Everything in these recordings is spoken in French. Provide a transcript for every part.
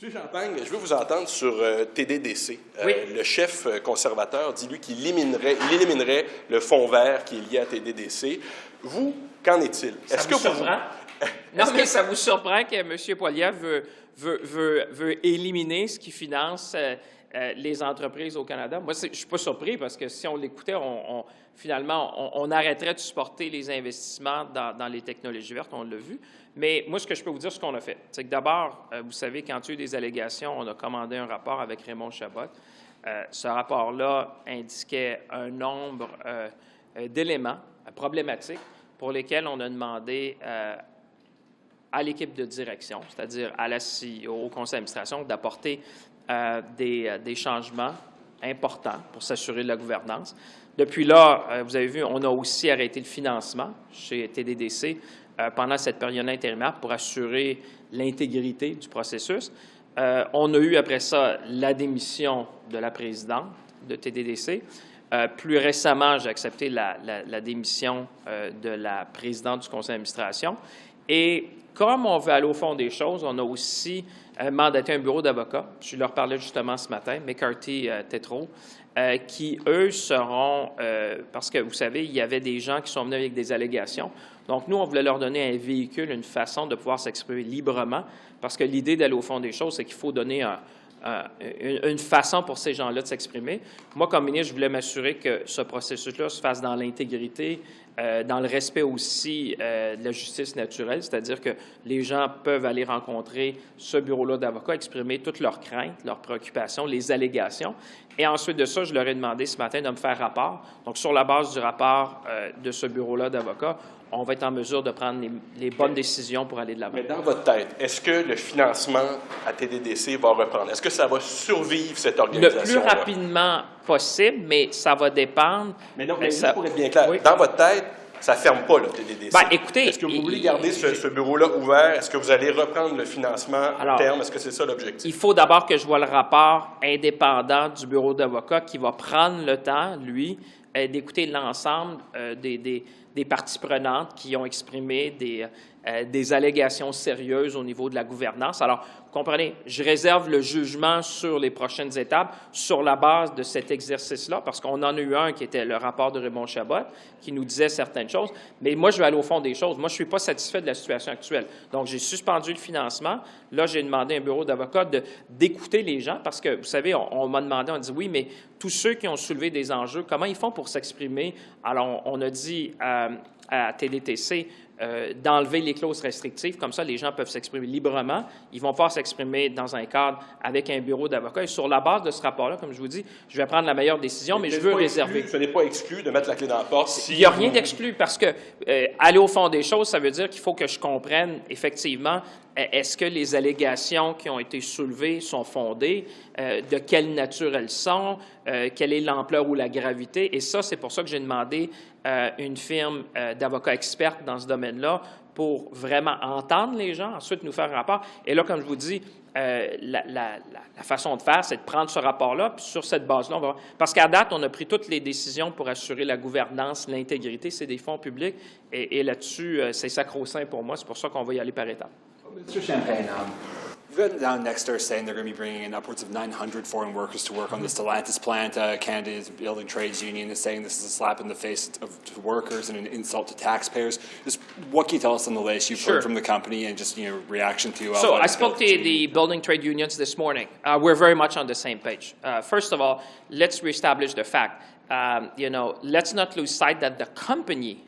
Monsieur Champagne, je veux vous entendre sur TDDC. Oui. Le chef conservateur dit, lui, qu'il éliminerait le fonds vert qui est lié à TDDC. Vous, qu'en est-il? Est-ce que vous surprend? Non, mais ça vous surprend que M. Poilievre veut éliminer ce qui finance les entreprises au Canada? Moi, je ne suis pas surpris parce que si on l'écoutait, finalement, on arrêterait de supporter les investissements dans les technologies vertes, on l'a vu. Mais moi, ce que je peux vous dire, ce qu'on a fait, c'est que d'abord, vous savez, quand il y a eu des allégations, on a commandé un rapport avec Raymond Chabot. Ce rapport-là indiquait un nombre d'éléments problématiques pour lesquels on a demandé à l'équipe de direction, c'est-à-dire à la CEO, au conseil d'administration, d'apporter des changements importants pour s'assurer de la gouvernance. Depuis là, vous avez vu, on a aussi arrêté le financement chez TDDC pendant cette période intérimaire pour assurer l'intégrité du processus. On a eu après ça la démission de la présidente de TDDC. Plus récemment, j'ai accepté la démission de la présidente du conseil d'administration. Et comme on veut aller au fond des choses, on a aussi mandaté un bureau d'avocats. Je leur parlais justement ce matin, McCarthy-Tétrault, qui, eux, seront, parce que vous savez, il y avait des gens qui sont venus avec des allégations. Donc, nous, on voulait leur donner un véhicule, une façon de pouvoir s'exprimer librement, parce que l'idée d'aller au fond des choses, c'est qu'il faut donner une façon pour ces gens-là de s'exprimer. Moi, comme ministre, je voulais m'assurer que ce processus-là se fasse dans l'intégrité, dans le respect aussi de la justice naturelle, c'est-à-dire que les gens peuvent aller rencontrer ce bureau-là d'avocats, exprimer toutes leurs craintes, leurs préoccupations, les allégations. Et ensuite de ça, je leur ai demandé ce matin de me faire rapport. Donc, sur la base du rapport de ce bureau-là d'avocats, on va être en mesure de prendre les bonnes décisions pour aller de l'avant. Mais dans votre tête, est-ce que le financement à TDDC va reprendre? Est-ce que ça va survivre, cette organisation-là? Le plus rapidement possible, mais ça va dépendre. Mais non, mais juste pour être bien clair, oui. Dans votre tête, ça ne ferme pas, le TDDC. Ben, écoutez, est-ce que vous voulez garder ce bureau-là ouvert? Est-ce que vous allez reprendre le financement à terme? Est-ce que c'est ça l'objectif? Il faut d'abord que je vois le rapport indépendant du bureau d'avocats qui va prendre le temps, lui, d'écouter l'ensemble des parties prenantes qui ont exprimé des allégations sérieuses au niveau de la gouvernance. Alors, vous comprenez, je réserve le jugement sur les prochaines étapes sur la base de cet exercice-là, parce qu'on en a eu un qui était le rapport de Raymond Chabot, qui nous disait certaines choses, mais moi, je vais aller au fond des choses. Moi, je ne suis pas satisfait de la situation actuelle. Donc, j'ai suspendu le financement. Là, j'ai demandé à un bureau d'avocats d'écouter les gens, parce que, vous savez, on m'a demandé, on dit oui, mais tous ceux qui ont soulevé des enjeux, comment ils font pour s'exprimer? Alors, on a dit à TDTC d'enlever les clauses restrictives. Comme ça, les gens peuvent s'exprimer librement. Ils vont pouvoir s'exprimer dans un cadre avec un bureau d'avocats. Et sur la base de ce rapport-là, comme je vous dis, je vais prendre la meilleure décision, mais je veux réserver. Ce n'est pas exclu de mettre la clé dans la porte. Il n'y a rien d'exclu parce que aller au fond des choses, ça veut dire qu'il faut que je comprenne effectivement est-ce que les allégations qui ont été soulevées sont fondées, de quelle nature elles sont, quelle est l'ampleur ou la gravité. Et ça, c'est pour ça que j'ai demandé une firme d'avocats experts dans ce domaine-là pour vraiment entendre les gens, ensuite nous faire un rapport. Et là, comme je vous dis, la façon de faire, c'est de prendre ce rapport-là, puis sur cette base-là, on va voir. Parce qu'à date, on a pris toutes les décisions pour assurer la gouvernance, l'intégrité, c'est des fonds publics, et là-dessus, c'est sacro-saint pour moi, c'est pour ça qu'on va y aller par étapes. Mr. Champagne, we've got down Nexstar saying they're going to be bringing in upwards of 900 foreign workers to work on the Stellantis plant. Canada's Building Trades Union is saying this is a slap in the face to workers and an insult to taxpayers. Just what can you tell us on the latest you've heard from the company and just reaction to? So I spoke to the building trade unions this morning. We're very much on the same page. First of all, let's reestablish the fact. Let's not lose sight that the company,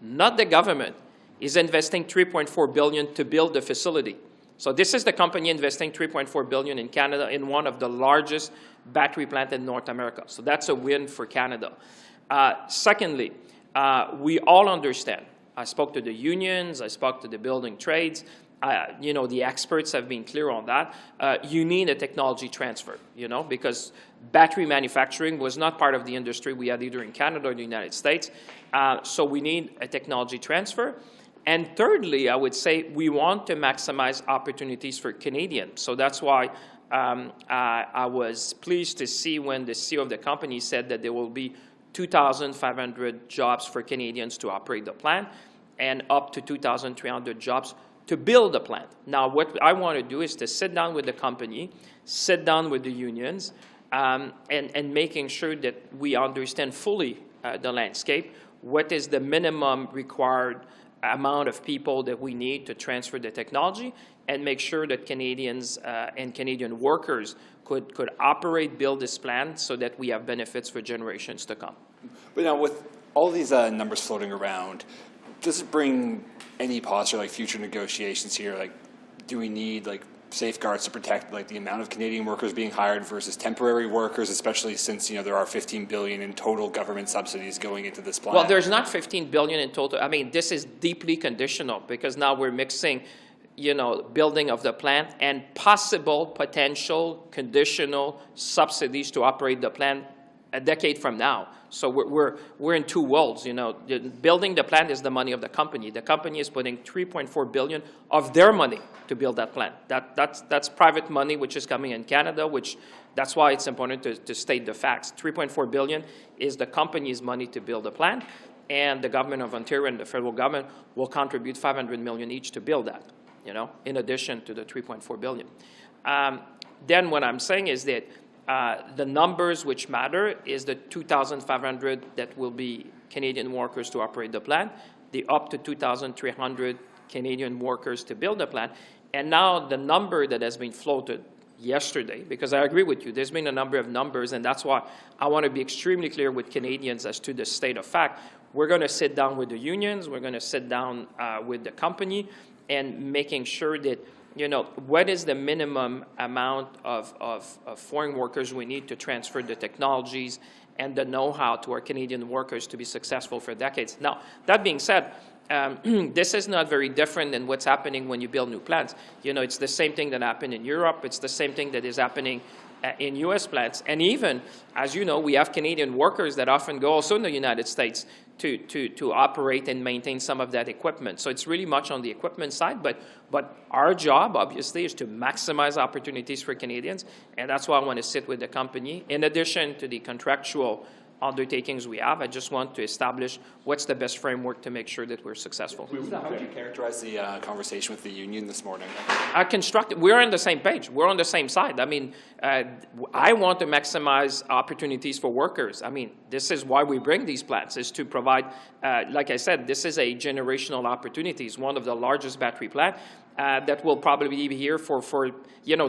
not the government, is investing $3.4 billion to build the facility. So this is the company investing $3.4 billion in Canada in one of the largest battery plants in North America. So that's a win for Canada. Secondly, we all understand. I spoke to the unions. I spoke to the building trades. The experts have been clear on that. You need a technology transfer, because battery manufacturing was not part of the industry we had either in Canada or the United States. So we need a technology transfer. And thirdly, I would say we want to maximize opportunities for Canadians. So that's why I was pleased to see when the CEO of the company said that there will be 2,500 jobs for Canadians to operate the plant and up to 2,300 jobs to build a plant. Now, what I want to do is to sit down with the company, sit down with the unions, and making sure that we understand fully the landscape. What is the minimum required amount of people that we need to transfer the technology, and make sure that Canadians and Canadian workers could operate, build this plant so that we have benefits for generations to come. But now with all these numbers floating around, does it bring any posture, like future negotiations here? Like, do we need like safeguards to protect like the amount of Canadian workers being hired versus temporary workers, especially since there are $15 billion in total government subsidies going into this plant? Well, there's not $15 billion in total. I mean, this is deeply conditional because now we're mixing, building of the plant and possible potential conditional subsidies to operate the plant a decade from now. So we're in two worlds. Building the plant is the money of the company. The company is putting $3.4 billion of their money to build that plant. That's private money which is coming in Canada. That's why it's important to state the facts. $3.4 billion is the company's money to build the plant, and the government of Ontario and the federal government will contribute $500 million each to build that. In addition to the $3.4 billion. Then what I'm saying is that the numbers which matter is the 2,500 that will be Canadian workers to operate the plant, the up to 2,300 Canadian workers to build the plant, and now the number that has been floated yesterday, because I agree with you, there's been a number of numbers, and that's why I want to be extremely clear with Canadians as to the state of fact. We're going to sit down with the unions, we're going to sit down with the company, and making sure that what is the minimum amount of foreign workers we need to transfer the technologies and the know-how to our Canadian workers to be successful for decades. Now, that being said, this is not very different than what's happening when you build new plants. It's the same thing that happened in Europe. It's the same thing that is happening in U.S. plants. And even, as you know, we have Canadian workers that often go also in the United States to operate and maintain some of that equipment. So it's really much on the equipment side, but our job, obviously, is to maximize opportunities for Canadians, and that's why I want to sit with the company. In addition to the contractual undertakings we have, I just want to establish what's the best framework to make sure that we're successful. How would you characterize the conversation with the union this morning? We're on the same page. We're on the same side. I mean, I want to maximize opportunities for workers. I mean, this is why we bring these plants, is to provide, like I said, this is a generational opportunity. It's one of the largest battery plants that will probably be here for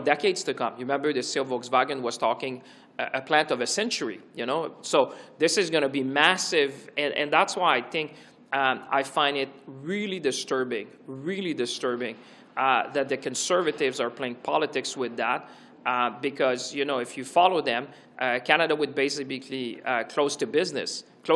decades to come. You remember the Volkswagen was talking a plant of a century, So this is going to be massive, and that's why I think I find it really disturbing that the Conservatives are playing politics with that, because, if you follow them, Canada would basically close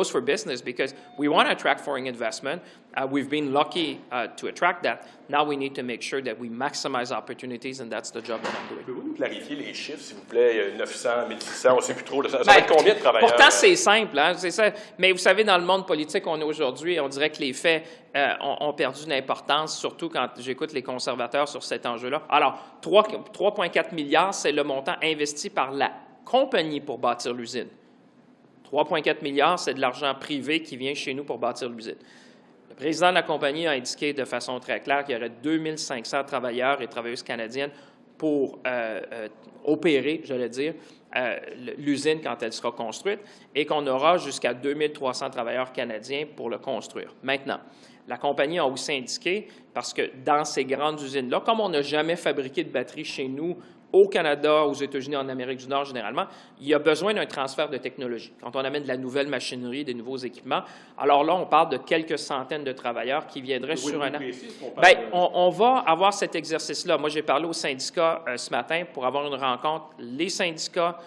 for business because we want to attract foreign investment. We've been lucky to attract that. Now we need to make sure that we maximize opportunities, and that's the job that I'm doing. Pouvez-vous nous clarifier les chiffres, s'il vous plaît? 900, 1600, on ne sait plus trop. Ça va être combien de travailleurs? Pourtant, c'est simple, hein, c'est ça. Mais vous savez, dans le monde politique qu'on est aujourd'hui, on dirait que les faits ont perdu d'importance, surtout quand j'écoute les conservateurs sur cet enjeu-là. Alors, 3,4 milliards, c'est le montant investi par la compagnie pour bâtir l'usine. 3,4 milliards, c'est de l'argent privé qui vient chez nous pour bâtir l'usine. Le président de la compagnie a indiqué de façon très claire qu'il y aurait 2500 travailleurs et travailleuses canadiennes pour opérer, j'allais dire, l'usine quand elle sera construite, et qu'on aura jusqu'à 2300 travailleurs canadiens pour le construire. Maintenant, la compagnie a aussi indiqué, parce que dans ces grandes usines-là, comme on n'a jamais fabriqué de batterie chez nous, au Canada, aux États-Unis, en Amérique du Nord généralement, il y a besoin d'un transfert de technologie. Quand on amène de la nouvelle machinerie, des nouveaux équipements, alors là, on parle de quelques centaines de travailleurs qui viendraient sur un an. Bien, on va avoir cet exercice-là. Moi, j'ai parlé aux syndicats ce matin pour avoir une rencontre. Les syndicats,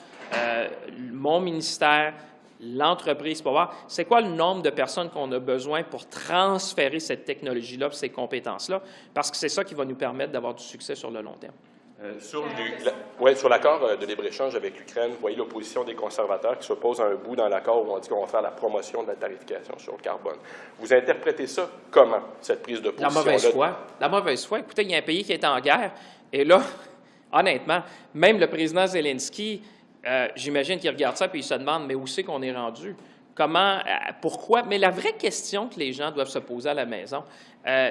mon ministère, l'entreprise, pour voir c'est quoi le nombre de personnes qu'on a besoin pour transférer cette technologie-là, ces compétences-là, parce que c'est ça qui va nous permettre d'avoir du succès sur le long terme. Sur l'accord de libre-échange avec l'Ukraine, vous voyez l'opposition des conservateurs qui s'opposent à un bout dans l'accord où on dit qu'on va faire la promotion de la tarification sur le carbone. Vous interprétez ça comment, cette prise de position? La mauvaise foi. Écoutez, il y a un pays qui est en guerre, et là, honnêtement, même le président Zelensky, j'imagine qu'il regarde ça et il se demande, mais où c'est qu'on est rendu? pourquoi? Mais la vraie question que les gens doivent se poser à la maison,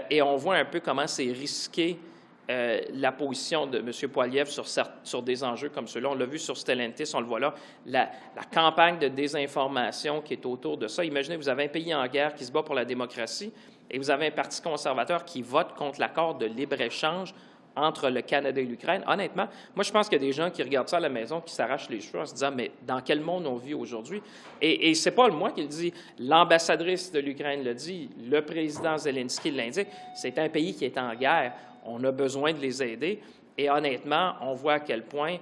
et on voit un peu comment c'est risqué la position de M. Poilievre sur des enjeux comme ceux-là. On l'a vu sur Stellantis, on le voit là, la campagne de désinformation qui est autour de ça. Imaginez, vous avez un pays en guerre qui se bat pour la démocratie et vous avez un parti conservateur qui vote contre l'accord de libre-échange entre le Canada et l'Ukraine. Honnêtement, moi, je pense qu'il y a des gens qui regardent ça à la maison, qui s'arrachent les cheveux en se disant « Mais dans quel monde on vit aujourd'hui? » Et c'est pas moi qui le dis. L'ambassadrice de l'Ukraine le dit. Le président Zelensky l'indique. C'est un pays qui est en guerre. On a besoin de les aider. Et honnêtement, on voit à quel point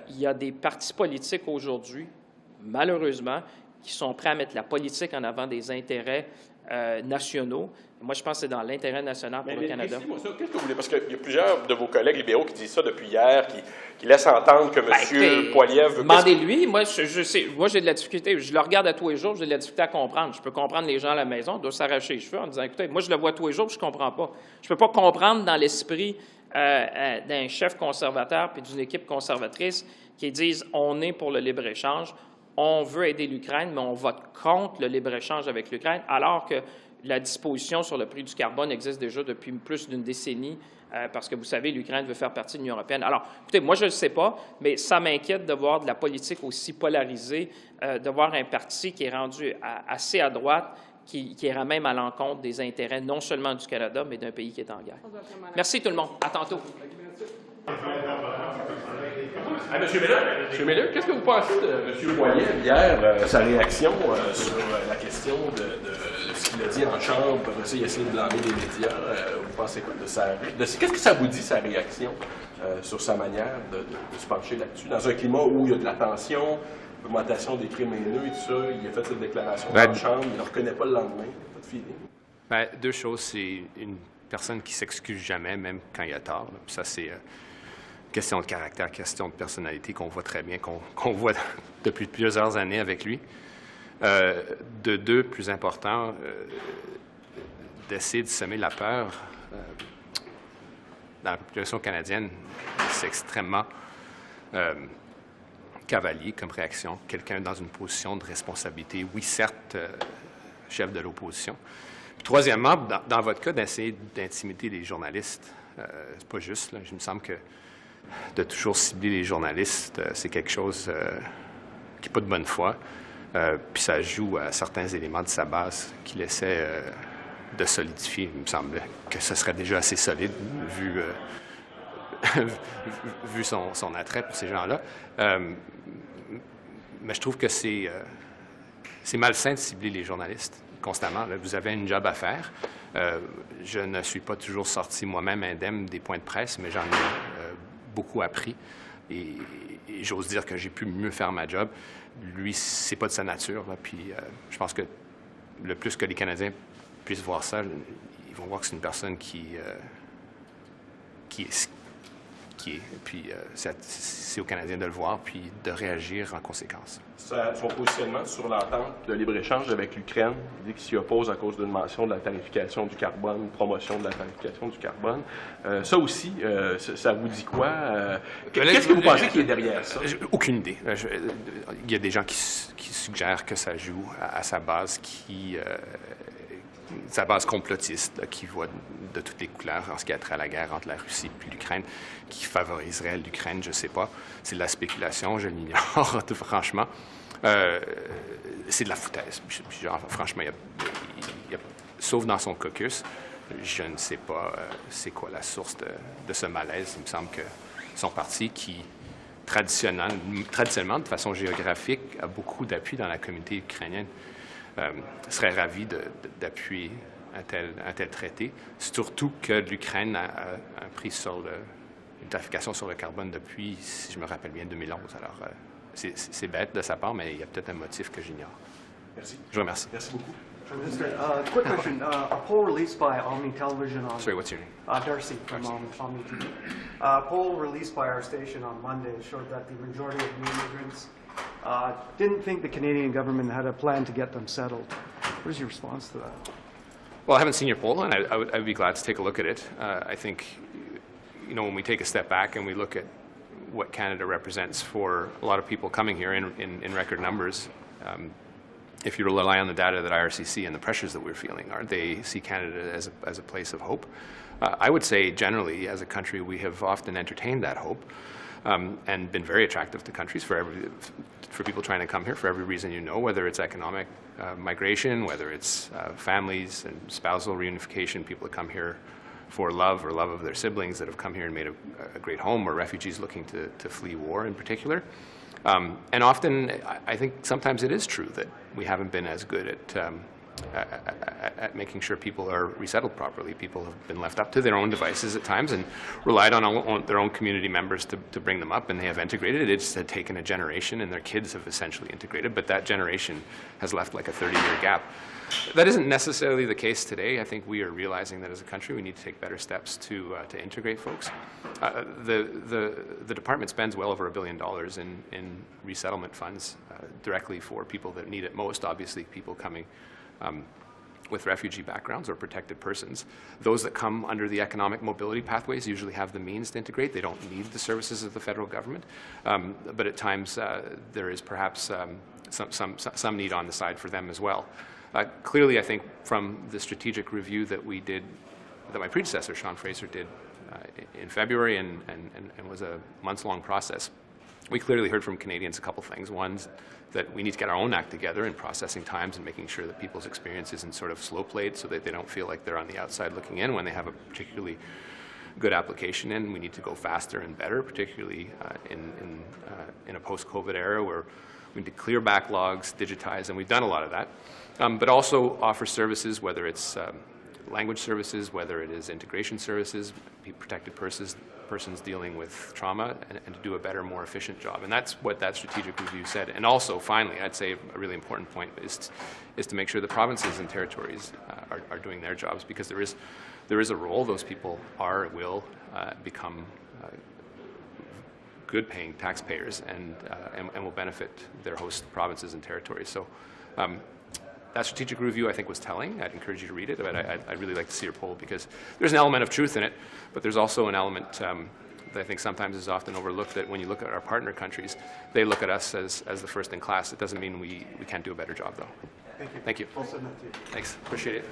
il y a des partis politiques aujourd'hui, malheureusement, qui sont prêts à mettre la politique en avant des intérêts nationaux. Moi, je pense que c'est dans l'intérêt national pour le Canada. Qu'est-ce que vous voulez? Parce qu'il y a plusieurs de vos collègues libéraux qui disent ça depuis hier, qui laissent entendre que M. Poilievre veut... Demandez-lui. Moi, je sais, moi, j'ai de la difficulté. Je le regarde à tous les jours, j'ai de la difficulté à comprendre. Je peux comprendre les gens à la maison, ils doivent s'arracher les cheveux en disant, écoutez, moi, je le vois tous les jours, je ne comprends pas. Je ne peux pas comprendre dans l'esprit d'un chef conservateur puis d'une équipe conservatrice qui disent, on est pour le libre-échange, on veut aider l'Ukraine, mais on vote contre le libre-échange avec l'Ukraine, alors que la disposition sur le prix du carbone existe déjà depuis plus d'une décennie, parce que, vous savez, l'Ukraine veut faire partie de l'Union européenne. Alors, écoutez, moi, je ne le sais pas, mais ça m'inquiète de voir de la politique aussi polarisée, de voir un parti qui est rendu assez à droite, qui ira même à l'encontre des intérêts non seulement du Canada, mais d'un pays qui est en guerre. Merci tout le monde. À tantôt. M. Miller, qu'est-ce que vous pensez de M. Poilievre hier, sa réaction sur la question de ce qu'il a dit en chambre, après ça, il a essayé de blâmer les médias. Vous pensez quoi de ça? Qu'est-ce que ça vous dit, sa réaction, sur sa manière de se pencher là-dessus? Dans un climat où il y a de la tension, l'augmentation des crimes haineux et tout ça, il a fait cette déclaration en chambre, il ne le reconnaît pas le lendemain. Pas de feeling. Deux choses. C'est une personne qui ne s'excuse jamais, même quand il a tort. Là. Puis ça, c'est question de caractère, question de personnalité qu'on voit très bien, qu'on voit depuis plusieurs années avec lui. De deux, plus important, d'essayer de semer la peur dans la population canadienne, c'est extrêmement cavalier comme réaction. Quelqu'un dans une position de responsabilité, oui, certes, chef de l'opposition. Puis, troisièmement, dans votre cas, d'essayer d'intimider les journalistes, c'est pas juste. Là. Il me semble que de toujours cibler les journalistes, c'est quelque chose qui n'est pas de bonne foi. Puis ça joue à certains éléments de sa base qu'il essaie de solidifier. Il me semble que ce serait déjà assez solide vu son attrait pour ces gens-là. Mais je trouve que c'est malsain de cibler les journalistes constamment. Là, vous avez une job à faire. Je ne suis pas toujours sorti moi-même indemne des points de presse, mais j'en ai beaucoup appris. Et j'ose dire que j'ai pu mieux faire ma job. Lui, c'est pas de sa nature. Là, puis je pense que le plus que les Canadiens puissent voir ça, ils vont voir que c'est une personne qui est. Puis c'est aux Canadiens de le voir puis de réagir en conséquence. Son positionnement sur l'entente de libre-échange avec l'Ukraine, il dit qu'il s'y oppose à cause d'une mention de la tarification du carbone, une promotion de la tarification du carbone. Ça aussi, ça vous dit quoi? Qu'est-ce que vous pensez qui est derrière ça? Aucune idée. Il y a des gens qui suggèrent que ça joue à sa base sa base complotiste, là, qui voit de toutes les couleurs en ce qui a trait à la guerre entre la Russie et l'Ukraine, qui favoriserait l'Ukraine, je ne sais pas. C'est de la spéculation, je l'ignore, franchement. C'est de la foutaise. Genre, franchement, sauf dans son caucus, je ne sais pas c'est quoi la source de ce malaise. Il me semble que son parti, qui traditionnellement, de façon géographique, a beaucoup d'appui dans la communauté ukrainienne, serait ravi d'appuyer un tel traité, surtout que l'Ukraine a un prix sur une tarification sur le carbone depuis, si je me rappelle bien, 2011. Alors, c'est bête de sa part, mais il y a peut-être un motif que j'ignore. Merci. Je vous remercie. Merci beaucoup. Minister, quick question. A poll released by Omni Television on... Sorry, what's your name? Darcy from Omni TV. A poll released by our station on Monday showed that the majority of new immigrants didn't think the Canadian government had a plan to get them settled. What is your response to that? Well, I haven't seen your poll, and I would be glad to take a look at it. I think, when we take a step back and we look at what Canada represents for a lot of people coming here in record numbers, if you rely on the data that IRCC and the pressures that we're feeling, they see Canada as a place of hope. I would say generally, as a country, we have often entertained that hope and been very attractive to countries for people trying to come here for every reason you know, whether it's economic migration, whether it's families and spousal reunification, people that come here for love or love of their siblings that have come here and made a great home, or refugees looking to flee war in particular. And often, I think sometimes it is true that we haven't been as good at making sure people are resettled properly. People have been left up to their own devices at times and relied on their own community members to bring them up, and they have integrated. It's had taken a generation, and their kids have essentially integrated, but that generation has left like a 30-year gap. That isn't necessarily the case today. I think we are realizing that as a country we need to take better steps to integrate folks. The department spends well over $1 billion in resettlement funds directly for people that need it most, obviously people coming with refugee backgrounds or protected persons. Those that come under the economic mobility pathways usually have the means to integrate. They don't need the services of the federal government, but at times there is perhaps some need on the side for them as well. Clearly, I think from the strategic review that we did, that my predecessor, Sean Fraser, did in February and was a months-long process, we clearly heard from Canadians a couple things. One, that we need to get our own act together in processing times and making sure that people's experience isn't sort of slow-played so that they don't feel like they're on the outside looking in when they have a particularly good application in. We need to go faster and better, particularly in a post-COVID era where we need to clear backlogs, digitize, and we've done a lot of that. But also offer services, whether it's language services, whether it is integration services, protected persons dealing with trauma, and to do a better, more efficient job. And that's what that strategic review said. And also, finally, I'd say a really important point is to make sure the provinces and territories are doing their jobs, because there is a role. Those people will become good-paying taxpayers and will benefit their host provinces and territories. So that strategic review, I think, was telling. I'd encourage you to read it, but I'd really like to see your poll, because there's an element of truth in it, but there's also an element that I think sometimes is often overlooked, that when you look at our partner countries, they look at us as the first in class. It doesn't mean we can't do a better job, though. Thank you. Thank you. I'll send that to you. Thanks. Appreciate it.